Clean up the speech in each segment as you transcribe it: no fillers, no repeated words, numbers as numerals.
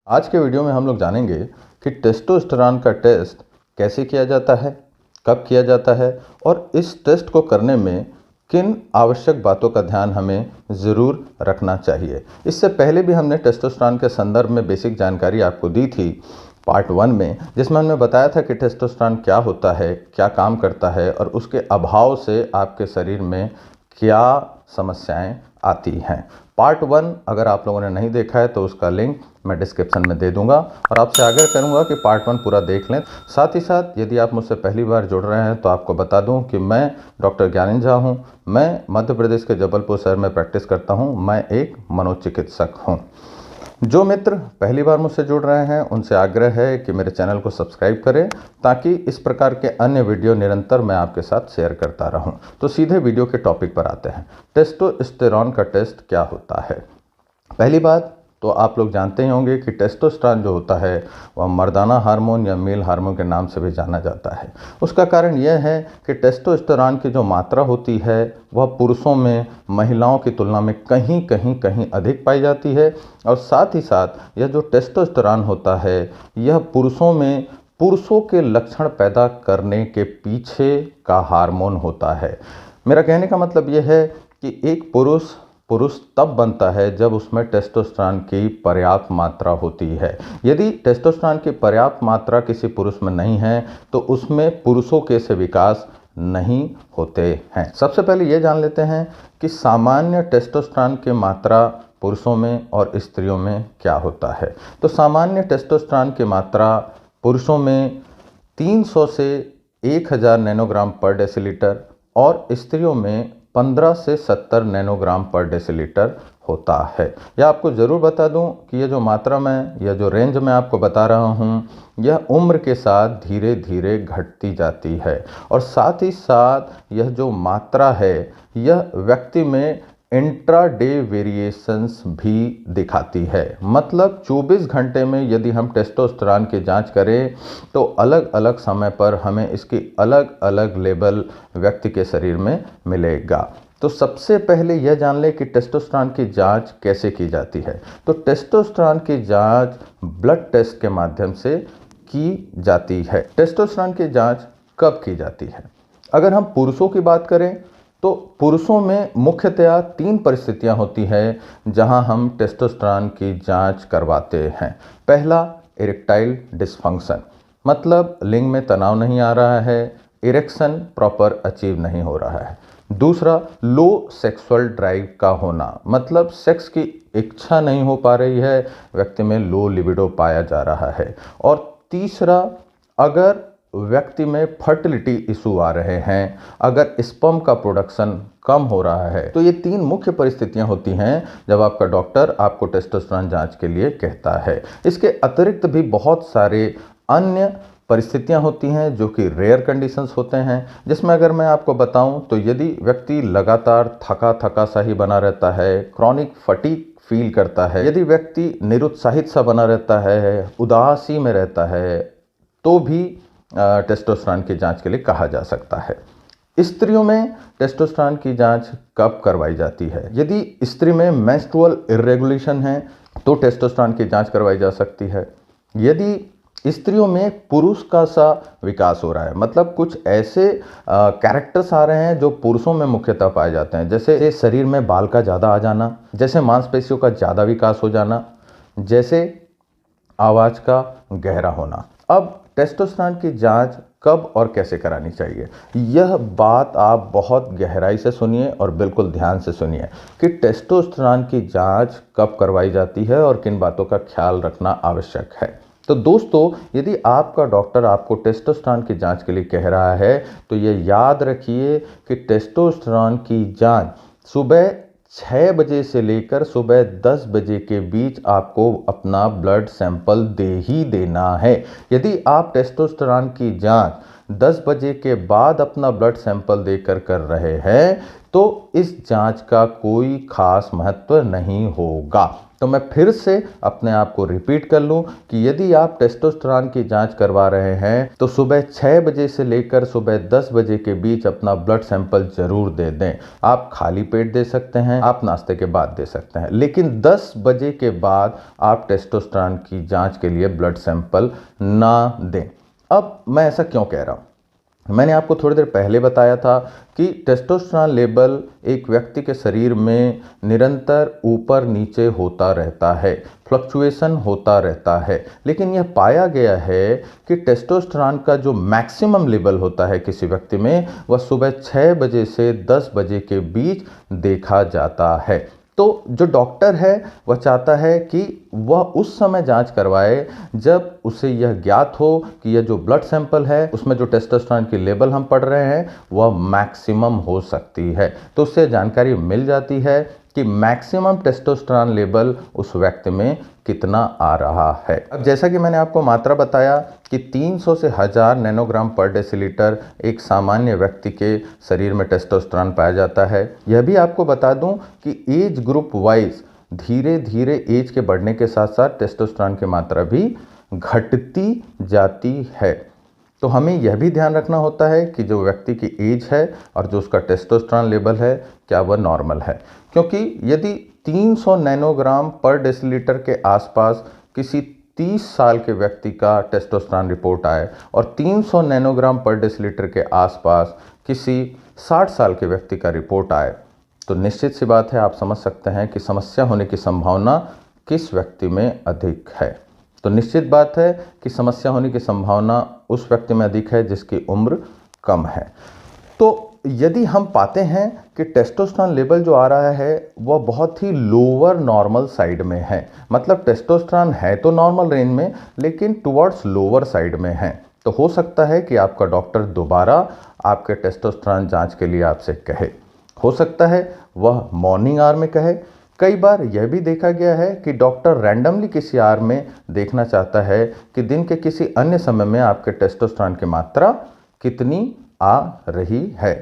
आज के वीडियो में हम लोग जानेंगे कि टेस्टोस्टेरॉन का टेस्ट कैसे किया जाता है, कब किया जाता है और इस टेस्ट को करने में किन आवश्यक बातों का ध्यान हमें ज़रूर रखना चाहिए। इससे पहले भी हमने टेस्टोस्टेरॉन के संदर्भ में बेसिक जानकारी आपको दी थी पार्ट 1 में, जिसमें हमने बताया था कि टेस्टोस्टेरॉन क्या होता है, क्या काम करता है और उसके अभाव से आपके शरीर में क्या समस्याएं आती हैं। पार्ट 1 अगर आप लोगों ने नहीं देखा है तो उसका लिंक मैं डिस्क्रिप्शन में दे दूंगा और आपसे आग्रह करूंगा कि पार्ट 1 पूरा देख लें। साथ ही साथ यदि आप मुझसे पहली बार जुड़ रहे हैं तो आपको बता दूं कि मैं डॉक्टर ज्ञानेंद्र झा हूं। मैं मध्य प्रदेश के जबलपुर शहर में प्रैक्टिस करता हूं। मैं एक मनोचिकित्सक हूं। जो मित्र पहली बार मुझसे जुड़ रहे हैं उनसे आग्रह है कि मेरे चैनल को सब्सक्राइब करें ताकि इस प्रकार के अन्य वीडियो निरंतर मैं आपके साथ शेयर करता रहूं। तो सीधे वीडियो के टॉपिक पर आते हैं। टेस्टोस्टेरॉन का टेस्ट क्या होता है। पहली बात तो आप लोग जानते ही होंगे कि टेस्टोस्टेरॉन जो होता है वह मर्दाना हार्मोन या मेल हार्मोन के नाम से भी जाना जाता है। उसका कारण यह है कि टेस्टोस्टेरॉन की जो मात्रा होती है वह पुरुषों में महिलाओं की तुलना में कहीं अधिक पाई जाती है और साथ ही साथ यह जो टेस्टोस्टेरॉन होता है यह पुरुषों के लक्षण पैदा करने के पीछे का हार्मोन होता है। मेरा कहने का मतलब यह है कि एक पुरुष तब बनता है जब उसमें टेस्टोस्टेरॉन की पर्याप्त मात्रा होती है। यदि टेस्टोस्टेरॉन की पर्याप्त मात्रा किसी पुरुष में नहीं है तो उसमें पुरुषों के से विकास नहीं होते हैं। सबसे पहले ये जान लेते हैं कि सामान्य टेस्टोस्टेरॉन की मात्रा पुरुषों में और स्त्रियों में क्या होता है। तो सामान्य टेस्टोस्टेरॉन की मात्रा पुरुषों में 300 से 1000 नैनोग्राम पर डेसीलीटर और स्त्रियों में 15 से 70 नैनोग्राम पर डेसीलीटर होता है। यह आपको ज़रूर बता दूं कि यह जो मात्रा मैं या जो रेंज मैं आपको बता रहा हूं यह उम्र के साथ धीरे धीरे घटती जाती है और साथ ही साथ यह जो मात्रा है यह व्यक्ति में इंट्रा डे वेरिएशंस भी दिखाती है। मतलब 24 घंटे में यदि हम टेस्टोस्टेरॉन की जांच करें तो अलग अलग समय पर हमें इसकी अलग अलग लेवल व्यक्ति के शरीर में मिलेगा। तो सबसे पहले यह जान लें कि टेस्टोस्टेरॉन की जांच कैसे की जाती है। तो टेस्टोस्टेरॉन की जांच ब्लड टेस्ट के माध्यम से की जाती है। टेस्टोस्टेरॉन की जांच कब की जाती है? अगर हम पुरुषों की बात करें तो पुरुषों में मुख्यतया 3 परिस्थितियां होती हैं जहां हम टेस्टोस्टेरॉन की जांच करवाते हैं। पहला, इरेक्टाइल डिसफंक्शन, मतलब लिंग में तनाव नहीं आ रहा है, इरेक्शन प्रॉपर अचीव नहीं हो रहा है। दूसरा, लो सेक्सुअल ड्राइव का होना, मतलब सेक्स की इच्छा नहीं हो पा रही है, व्यक्ति में लो लिबिडो पाया जा रहा है। और तीसरा, अगर व्यक्ति में फर्टिलिटी इशू आ रहे हैं, अगर स्पर्म का प्रोडक्शन कम हो रहा है। तो ये 3 मुख्य परिस्थितियां होती हैं जब आपका डॉक्टर आपको टेस्टोस्टेरॉन जांच के लिए कहता है। इसके अतिरिक्त भी बहुत सारे अन्य परिस्थितियां होती हैं जो कि रेयर कंडीशंस होते हैं, जिसमें अगर मैं आपको बताऊं तो यदि व्यक्ति लगातार थका सा ही बना रहता है, क्रॉनिक फटीग फील करता है, यदि व्यक्ति निरुत्साहित सा बना रहता है, उदासी में रहता है, तो भी टेस्टोस्टेरॉन की जांच के लिए कहा जा सकता है। स्त्रियों में टेस्टोस्टेरॉन की जांच कब करवाई जाती है? यदि स्त्री में मेंस्ट्रुअल इरेगुलेशन है तो टेस्टोस्टेरॉन की जांच करवाई जा सकती है। यदि स्त्रियों में पुरुष का सा विकास हो रहा है, मतलब कुछ ऐसे कैरेक्टर्स आ रहे हैं जो पुरुषों में मुख्यतः पाए जाते हैं, जैसे शरीर में बाल का ज़्यादा आ जाना, जैसे मांसपेशियों का ज़्यादा विकास हो जाना, जैसे आवाज़ का गहरा होना। अब टेस्टोस्टेरॉन की जांच कब और कैसे करानी चाहिए, यह बात आप बहुत गहराई से सुनिए और बिल्कुल ध्यान से सुनिए कि टेस्टोस्टेरॉन की जांच कब करवाई जाती है और किन बातों का ख्याल रखना आवश्यक है। तो दोस्तों, यदि आपका डॉक्टर आपको टेस्टोस्टेरॉन की जांच के लिए कह रहा है तो ये याद रखिए कि टेस्टोस्टेरॉन की जांच सुबह 6 बजे से लेकर सुबह 10 बजे के बीच आपको अपना ब्लड सैंपल दे ही देना है। यदि आप टेस्टोस्टेरॉन की जांच 10 बजे के बाद अपना ब्लड सैंपल देकर कर रहे हैं तो इस जांच का कोई खास महत्व नहीं होगा। तो मैं फिर से अपने आप को रिपीट कर लूं कि यदि आप टेस्टोस्टेरोन की जांच करवा रहे हैं तो सुबह 6 बजे से लेकर सुबह 10 बजे के बीच अपना ब्लड सैंपल जरूर दे दें। आप खाली पेट दे सकते हैं, आप नाश्ते के बाद दे सकते हैं, लेकिन 10 बजे के बाद आप टेस्टोस्टेरोन की जांच के लिए ब्लड सैंपल ना दें। अब मैं ऐसा क्यों कह रहा हूं? मैंने आपको थोड़ी देर पहले बताया था कि टेस्टोस्टेरोन लेवल एक व्यक्ति के शरीर में निरंतर ऊपर नीचे होता रहता है, फ्लक्चुएशन होता रहता है, लेकिन यह पाया गया है कि टेस्टोस्टेरोन का जो मैक्सिमम लेवल होता है किसी व्यक्ति में वह सुबह 6 बजे से 10 बजे के बीच देखा जाता है। तो जो डॉक्टर है वह चाहता है कि वह उस समय जांच करवाए जब उसे यह ज्ञात हो कि यह जो ब्लड सैंपल है उसमें जो टेस्टोस्टेरोन की लेवल हम पढ़ रहे हैं वह मैक्सिमम हो सकती है। तो उससे जानकारी मिल जाती है कि मैक्सिमम टेस्टोस्टेरोन लेवल उस व्यक्ति में कितना आ रहा है। अब जैसा कि मैंने आपको मात्रा बताया कि 300 से 1000 नैनोग्राम पर डेसीलीटर एक सामान्य व्यक्ति के शरीर में टेस्टोस्टेरोन पाया जाता है। यह भी आपको बता दूं कि एज ग्रुप वाइज धीरे धीरे एज के बढ़ने के साथ साथ टेस्टोस्टेरोन की मात्रा भी घटती जाती है। तो हमें यह भी ध्यान रखना होता है कि जो व्यक्ति की एज है और जो उसका टेस्टोस्टेरोन लेवल है क्या वह नॉर्मल है, क्योंकि यदि 300 नैनोग्राम पर डेसीलीटर के आसपास किसी 30 साल के व्यक्ति का टेस्टोस्टेरोन रिपोर्ट आए और 300 नैनोग्राम पर डेसीलीटर के आसपास किसी 60 साल के व्यक्ति का रिपोर्ट आए तो निश्चित सी बात है, आप समझ सकते हैं कि समस्या होने की संभावना किस व्यक्ति में अधिक है। तो निश्चित बात है कि समस्या होने की संभावना उस व्यक्ति में अधिक है जिसकी उम्र कम है। तो यदि हम पाते हैं कि टेस्टोस्टेरोन लेवल जो आ रहा है वह बहुत ही लोअर नॉर्मल साइड में है, मतलब टेस्टोस्टेरोन है तो नॉर्मल रेंज में लेकिन टुवर्ड्स लोअर साइड में है, तो हो सकता है कि आपका डॉक्टर दोबारा आपके टेस्टोस्टेरोन जांच के लिए आपसे कहे। हो सकता है वह मॉर्निंग आवर में कहे। कई बार यह भी देखा गया है कि डॉक्टर रैंडमली किसी आवर में देखना चाहता है कि दिन के किसी अन्य समय में आपके टेस्टोस्टेरोन की मात्रा कितनी आ रही है।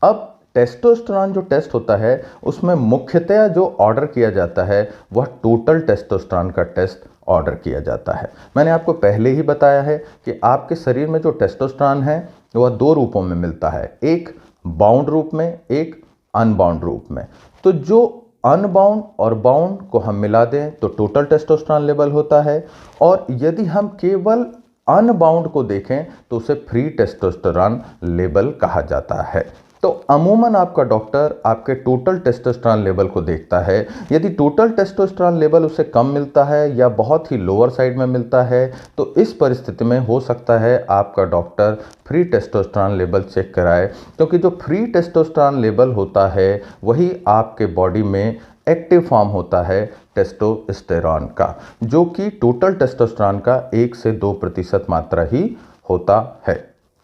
अब टेस्टोस्टेरोन जो टेस्ट होता है उसमें मुख्यतया जो ऑर्डर किया जाता है वह टोटल टेस्टोस्टेरोन का टेस्ट ऑर्डर किया जाता है। मैंने आपको पहले ही बताया है कि आपके शरीर में जो टेस्टोस्टेरोन है वह दो रूपों में मिलता है, एक बाउंड रूप में, एक अनबाउंड रूप में। तो जो अनबाउंड और बाउंड को हम मिला दें तो टोटल टेस्टोस्टेरोन लेवल होता है, और यदि हम केवल अनबाउंड को देखें तो उसे फ्री टेस्टोस्टेरोन लेवल कहा जाता है। तो अमूमन आपका डॉक्टर आपके टोटल टेस्टोस्टेरोन लेवल को देखता है। यदि टोटल टेस्टोस्टेरोन लेवल उसे कम मिलता है या बहुत ही लोअर साइड में मिलता है तो इस परिस्थिति में हो सकता है आपका doctor free testosterone level check कराए, क्योंकि जो फ्री टेस्टोस्टेरोन लेवल होता है वही आपके बॉडी में एक्टिव फॉर्म होता है टेस्टोस्टेरोन का, जो कि टोटल टेस्टोस्टेरोन का 1 से 2% मात्रा ही होता है।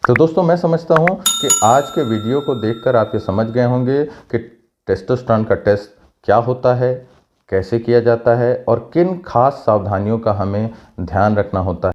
तो दोस्तों मैं समझता हूं कि आज के वीडियो को देखकर आप ये समझ गए होंगे कि टेस्टोस्टेरोन का टेस्ट क्या होता है, कैसे किया जाता है और किन खास सावधानियों का हमें ध्यान रखना होता है।